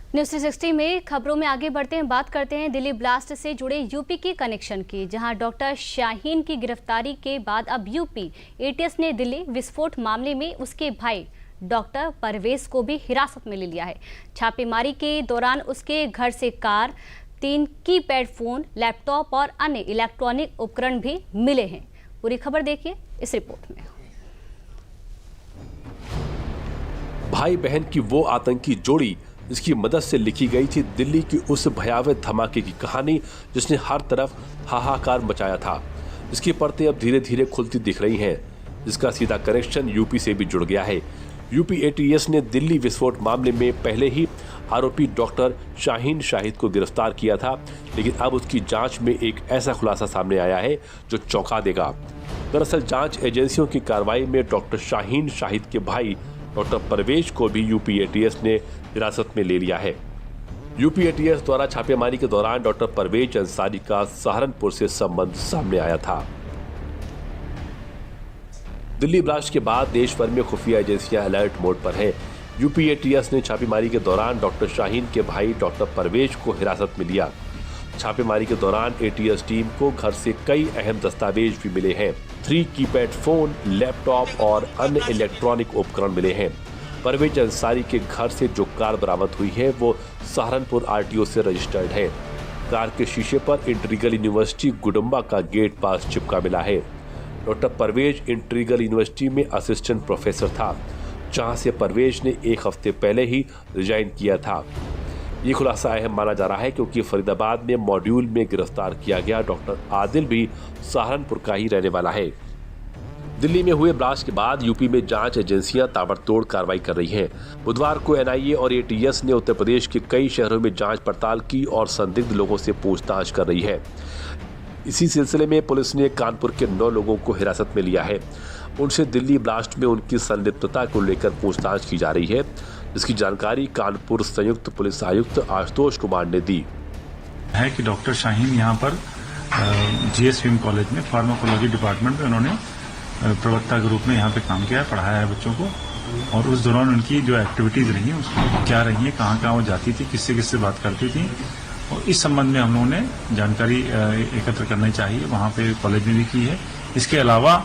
News 360 में खबरों में आगे बढ़ते हैं, बात करते हैं दिल्ली ब्लास्ट से जुड़े यूपी की कनेक्शन की, जहां डॉक्टर शाहीन की गिरफ्तारी के बाद अब यूपी एटीएस ने दिल्ली विस्फोट मामले में उसके भाई डॉक्टर परवेज को भी हिरासत में ले लिया है। छापेमारी के दौरान उसके घर से कार, 3 कीपैड फोन, लैपटॉप और अन्य इलेक्ट्रॉनिक उपकरण भी मिले हैं। पूरी खबर देखिए इस रिपोर्ट में। भाई बहन की वो आतंकी जोड़ी जिसकी मदद से लिखी गई थी दिल्ली की उस भयावह धमाके की कहानी, जिसने हर तरफ हाहाकार मचाया था, जिसकी परतें अब धीरे धीरे खुलती दिख रही हैं, जिसका सीधा कनेक्शन यूपी से भी जुड़ गया है। यूपी एटीएस ने दिल्ली विस्फोट मामले में पहले ही आरोपी डॉक्टर शाहीन शाहिद को गिरफ्तार किया था, लेकिन अब उसकी जांच में एक ऐसा खुलासा सामने आया है जो चौंका देगा। दरअसल जांच एजेंसियों की कार्रवाई में डॉक्टर शाहीन शाहिद के भाई डॉक्टर परवेज को भी यूपी एटीएस ने हिरासत में ले लिया है। यूपी एटीएस द्वारा छापेमारी के दौरान डॉक्टर परवेज अंसारी का सहारनपुर से संबंध सामने आया था। दिल्ली ब्लास्ट के बाद देश भर में खुफिया एजेंसियां अलर्ट मोड पर हैं। यूपी एटीएस ने छापेमारी के दौरान डॉक्टर शाहीन के भाई डॉक्टर परवेज को हिरासत में लिया। छापेमारी के दौरान एटीएस टीम को घर से कई अहम दस्तावेज भी मिले हैं। 3 कीपैड फोन, लैपटॉप और अन्य इलेक्ट्रॉनिक उपकरण मिले हैं। परवेज अंसारी के घर से जो कार बरामद हुई है वो सहारनपुर आरटीओ से रजिस्टर्ड है। कार के शीशे पर इंटीग्रल यूनिवर्सिटी गुडुम्बा का गेट पास चिपका मिला है। डॉक्टर परवेज इंटीग्रल यूनिवर्सिटी में असिस्टेंट प्रोफेसर था, जहां से परवेज ने 1 हफ्ते पहले ही रिजाइन किया था। ये खुलासा अहम माना जा रहा है क्योंकि फरीदाबाद में मॉड्यूल में गिरफ्तार किया गया डॉक्टर आदिल भी सहारनपुर का ही रहने वाला है। दिल्ली में हुए ब्लास्ट के बाद यूपी में जांच एजेंसियां ताबड़तोड़ कार्रवाई कर रही हैं। बुधवार को एनआईए और एटीएस ने उत्तर प्रदेश के कई शहरों में जांच पड़ताल की और संदिग्ध लोगों से पूछताछ कर रही है। इसी सिलसिले में पुलिस ने कानपुर के 9 लोगों को हिरासत में लिया है। उनसे दिल्ली ब्लास्ट में उनकी संलिप्तता को लेकर पूछताछ की जा रही है, जिसकी जानकारी कानपुर संयुक्त पुलिस आयुक्त आशुतोष कुमार ने दी है कि डॉक्टर शाहीन यहाँ पर जीएसवीएम कॉलेज में फार्माकोलॉजी डिपार्टमेंट में उन्होंने प्रवक्ता के रूप में यहाँ पे काम किया है, पढ़ाया है बच्चों को, और उस दौरान उनकी जो एक्टिविटीज रही हैं उसमें क्या रही है, कहाँ वो जाती थी, किससे किससे बात करती थी, और इस संबंध में हम लोगों ने जानकारी एकत्र करनी चाहिए वहाँ पे कॉलेज में भी की है। इसके अलावा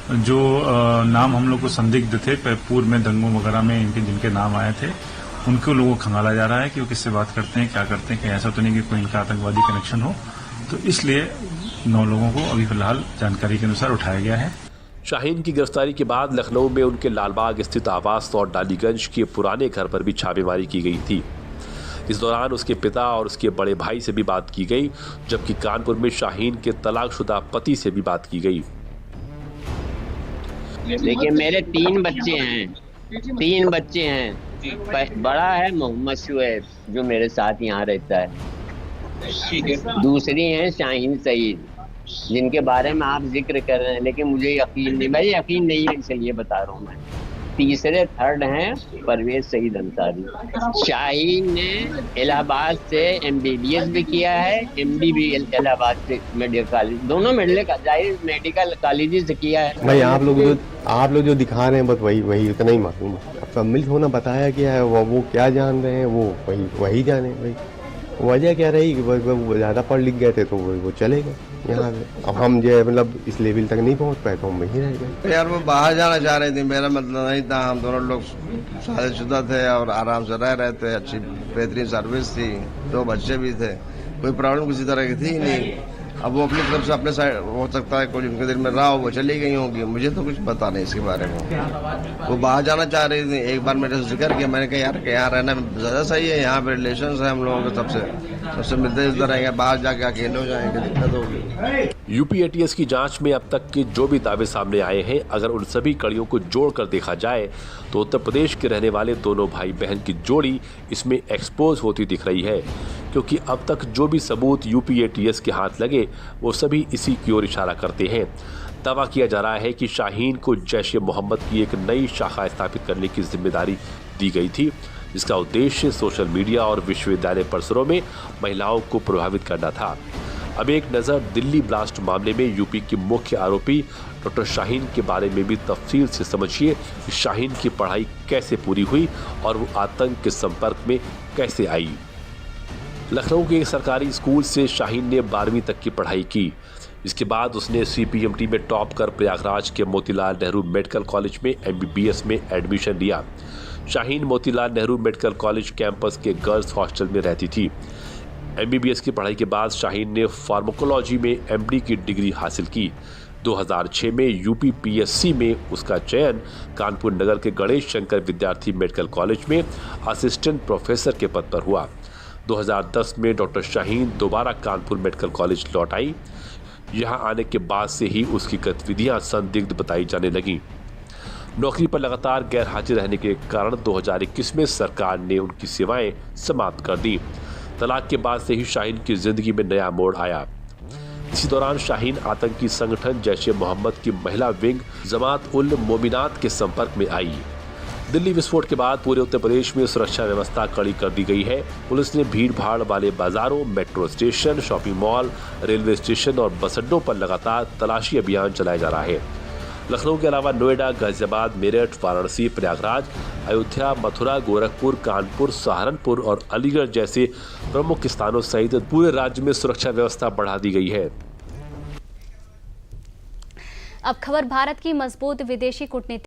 जो नाम हम लोग को संदिग्ध थे पूर्व में दंगों वगैरह में इनके जिनके नाम आए थे, उनको लोगों को खंगाला जा रहा है कि वो किससे बात करते हैं, क्या करते हैं, कहीं ऐसा तो नहीं कि कोई इनका आतंकवादी कनेक्शन हो। तो इसलिए 9 लोगों को अभी फिलहाल जानकारी के अनुसार उठाया गया है। शाहीन की गिरफ्तारी के बाद लखनऊ में उनके लालबाग स्थित आवास और डालीगंज के पुराने घर पर भी छापेमारी की गई थी। इस दौरान उसके पिता और उसके बड़े भाई से भी बात की गई, जबकि कानपुर में शाहीन के तलाकशुदा पति से भी बात की गई। देखिए, मेरे 3 बच्चे हैं। बड़ा है मोहम्मद शुएब जो मेरे साथ यहाँ रहता है। दूसरी है शाहीन सईद जिनके बारे में आप जिक्र कर रहे हैं, लेकिन मुझे यकीन नहीं है, इसलिए बता रहा हूँ मैं। तीसरे थर्ड हैं परवेज सईद अंसारी। शाहीन ने इलाहाबाद से एमबीबीएस भी किया है, एमडी भी इलाहाबाद से मेडिकल कॉलेज, दोनों मेडिकल कॉलेज से किया है। भाई आप लोग जो दिखा रहे हैं बस वही उतना ही मालूम है। अब सम्मिलित होना बताया गया है, वो क्या जान रहे हैं वो वही जाने। भाई वजह क्या रही कि वो ज्यादा पढ़ लिख गए थे तो वो चले गए यहाँ पे। अब हम जो मतलब इस लेवल तक नहीं पहुँच पाए तो हम वहीं रह गए। यार वो बाहर जाना चाह रहे थे, मेरा मतलब नहीं था। हम दोनों लोग शादीशुदा थे और आराम से रह रहे थे, अच्छी बेहतरीन सर्विस थी, 2 बच्चे भी थे, कोई प्रॉब्लम किसी तरह की थी ही नहीं। अब वो अपनी तरफ से अपने साइड हो सकता है कुछ उनके दिल में रहा हो, वो चली गई होंगी, मुझे तो कुछ पता नहीं इसके बारे में। वो बाहर जाना चाह रही थी, एक बार मेरे से जिक्र किया, मैंने कहा यार यहाँ रहना ज्यादा सही है, यहाँ पे रिलेशन है हम लोगों के, सबसे मिलते जुलते रहेंगे, बाहर जाके अकेले हो जाएंगे, दिक्कत होगी। यूपी एटीएस की जांच में अब तक के जो भी दावे सामने आए हैं, अगर उन सभी कड़ियों को जोड़कर देखा जाए तो उत्तर प्रदेश के रहने वाले दोनों भाई बहन की जोड़ी इसमें एक्सपोज होती दिख रही है, क्योंकि अब तक जो भी सबूत यूपी एटीएस के हाथ लगे वो सभी इसी की ओर इशारा करते हैं। दावा किया जा रहा है कि शाहीन को जैश-ए-मोहम्मद की एक नई शाखा स्थापित करने की जिम्मेदारी दी गई थी, जिसका उद्देश्य सोशल मीडिया और विश्वविद्यालय परिसरों में महिलाओं को प्रभावित करना था। अब एक नज़र दिल्ली ब्लास्ट मामले में यूपी के मुख्य आरोपी डॉक्टर शाहीन के बारे में भी तफसील से समझिए कि शाहीन की पढ़ाई कैसे पूरी हुई और वो आतंक के संपर्क में कैसे आई। लखनऊ के एक सरकारी स्कूल से शाहीन ने 12वीं तक की पढ़ाई की। इसके बाद उसने CPMT में टॉप कर प्रयागराज के मोतीलाल नेहरू मेडिकल कॉलेज में MBBS में एडमिशन लिया। Shaheen Motilal Nehru medical college campus के गर्ल्स हॉस्टल में रहती थी। MBBS की पढ़ाई के बाद शाहीन ने फार्माकोलॉजी में MD की डिग्री हासिल की। 2006 में UP PSC में उसका चयन कानपुर नगर के गणेश शंकर विद्यार्थी मेडिकल कॉलेज में असिस्टेंट प्रोफेसर के पद पर हुआ। 2010 में डॉक्टर शाहीन दोबारा कानपुर मेडिकल कॉलेज लौट आई। यहां आने के बाद से ही उसकी गतिविधियां संदिग्ध बताई जाने लगीं। नौकरी पर लगातार गैर हाजिर रहने के कारण 2021 में सरकार ने उनकी सेवाएं समाप्त कर दी। तलाक के बाद से ही शाहीन की जिंदगी में नया मोड़ आया। इसी दौरान शाहीन आतंकी संगठन जैश ए मोहम्मद की महिला विंग जमात उल मोमिनात के संपर्क में आई। दिल्ली विस्फोट के बाद पूरे उत्तर प्रदेश में सुरक्षा व्यवस्था कड़ी कर दी गई है। पुलिस ने भीड़ भाड़ वाले बाजारों, metro station, shopping mall, railway station और बस अड्डों पर लगातार तलाशी अभियान चलाया जा रहा है। लखनऊ के अलावा नोएडा, गाजियाबाद, मेरठ, वाराणसी, प्रयागराज, अयोध्या, मथुरा, गोरखपुर, कानपुर, सहारनपुर और अलीगढ़ जैसे प्रमुख स्थानों सहित पूरे राज्य में सुरक्षा व्यवस्था बढ़ा दी गई है। अब खबर भारत की मजबूत विदेशी कूटनीति